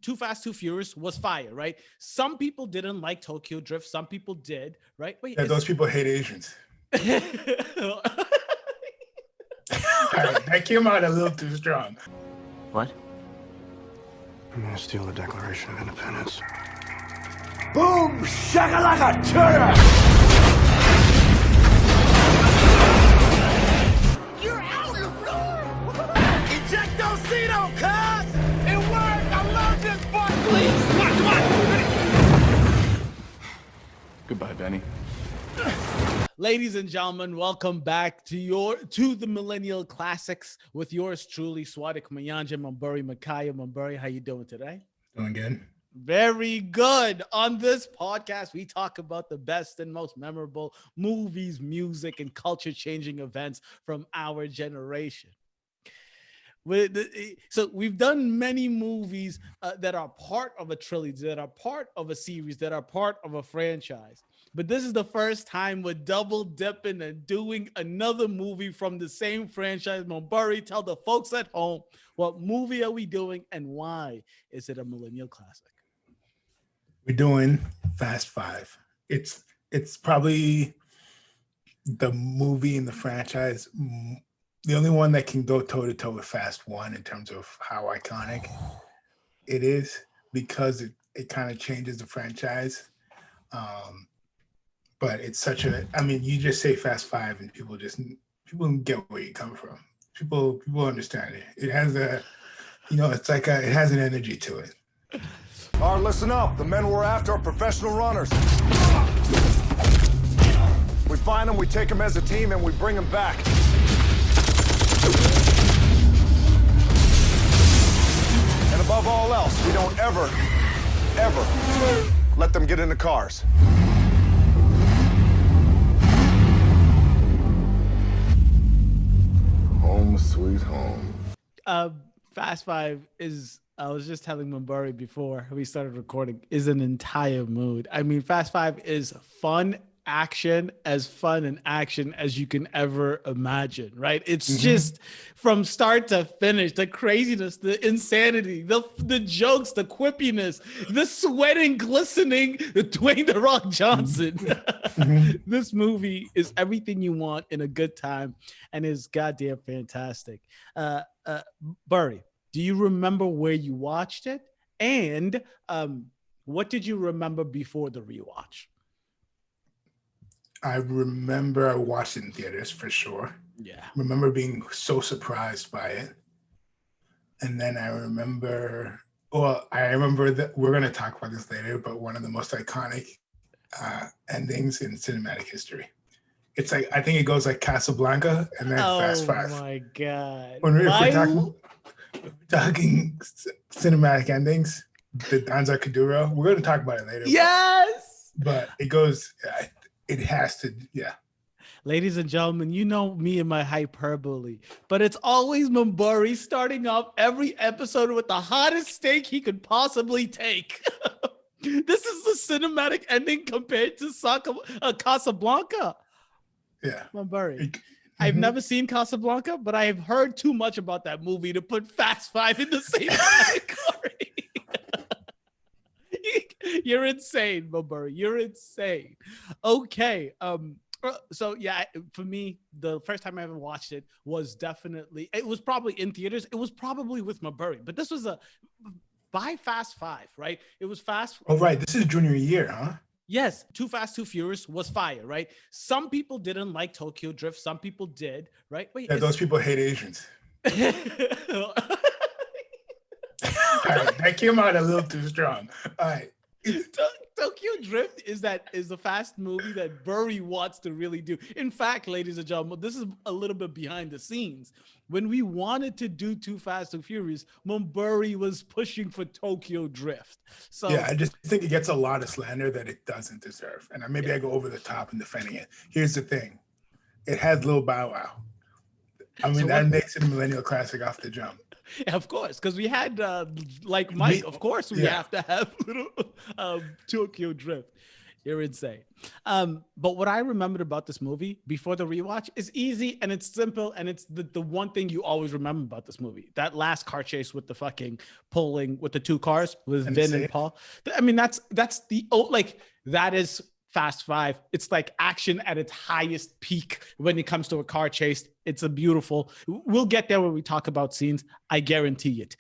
Too Fast, Too Furious was fire, right? Some people didn't like Tokyo Drift. Some people did, right? Wait, Yeah, those people hate Asians. is All right, that came out a little too strong. What? I'm gonna steal the Declaration of Independence. Boom! Shakalaka turtle! You're out on the floor! Ejectocito, cuz! It worked! I love this part! Please! Come on! Goodbye, Benny. Ladies and gentlemen, welcome back to the Millennial Classics with yours truly, Swadik Mayanja Mamburi Makaya Mamburi. How you doing today? Doing good. Very good. On this podcast, we talk about the best and most memorable movies, music, and culture-changing events from our generation. So we've done many movies that are part of a trilogy, that are part of a series, that are part of a franchise. But this is the first time we're double dipping and doing another movie from the same franchise. Mamburi, tell the folks at home, what movie are we doing and why is it a millennial classic? We're doing Fast Five. It's probably the movie in the franchise, the only one that can go toe to toe with Fast One in terms of how iconic it is, because it kind of changes the franchise. But it's such you just say Fast Five and people get where you come from. People understand it. It has it has an energy to it. All right, listen up. The men we're after are professional runners. We find them, we take them as a team, and we bring them back. And above all else, we don't ever let them get into cars. Home sweet home. Fast Five is, I was just telling Mamburi before we started recording, is an entire mood. I mean, Fast Five is fun action, as fun and action as you can ever imagine, right? It's just from start to finish, the craziness, the insanity, the jokes, the quippiness, the sweating, glistening, the Dwayne "The Rock" Johnson. This movie is everything you want in a good time and is goddamn fantastic. Burry, do you remember where you watched it? And what did you remember before the rewatch? I remember I watched it in theaters for sure. Yeah. Remember being so surprised by it. And then I remember that we're going to talk about this later, but one of the most iconic endings in cinematic history. It's like, I think it goes like Casablanca and then Fast Five. Oh my God. When we're talking cinematic endings, the Danza Kuduro, we're going to talk about it later. Yes. But it goes, it has to, yeah. Ladies and gentlemen, you know me and my hyperbole, but it's always Mamburi starting off every episode with the hottest steak he could possibly take. This is the cinematic ending compared to Casablanca. Yeah. Mamburi. I've never seen Casablanca, but I have heard too much about that movie to put Fast Five in the same category. You're insane, Mamburi. You're insane. Okay. So yeah, for me, the first time I ever watched it was probably in theaters. It was probably with Mamburi, but this was by Fast Five, right? It was Fast. Oh, right. This is junior year, huh? Yes. Too Fast, Too Furious was fire, right? Some people didn't like Tokyo Drift. Some people did, right? Wait, yeah, those people hate Asians. All right, that came out a little too strong. All right. Tokyo Drift is the fast movie that Burry wants to really do. In fact, ladies and gentlemen, this is a little bit behind the scenes. When we wanted to do Too Fast, Too Furious, Mamburi was pushing for Tokyo Drift. So yeah, I just think it gets a lot of slander that it doesn't deserve. And maybe I go over the top in defending it. Here's the thing. It has Lil Bow Wow. I mean, that makes it a millennial classic off the jump. Yeah, of course, because we had like Mike. Of course, we have to have little Tokyo Drift. You're insane. But what I remembered about this movie before the rewatch is easy and it's simple. And it's the one thing you always remember about this movie. That last car chase with the fucking pulling with the two cars with Vin and Paul. I mean, that's the, like, that is Fast Five. It's like action at its highest peak when it comes to a car chase. It's a beautiful, we'll get there when we talk about scenes. I guarantee it.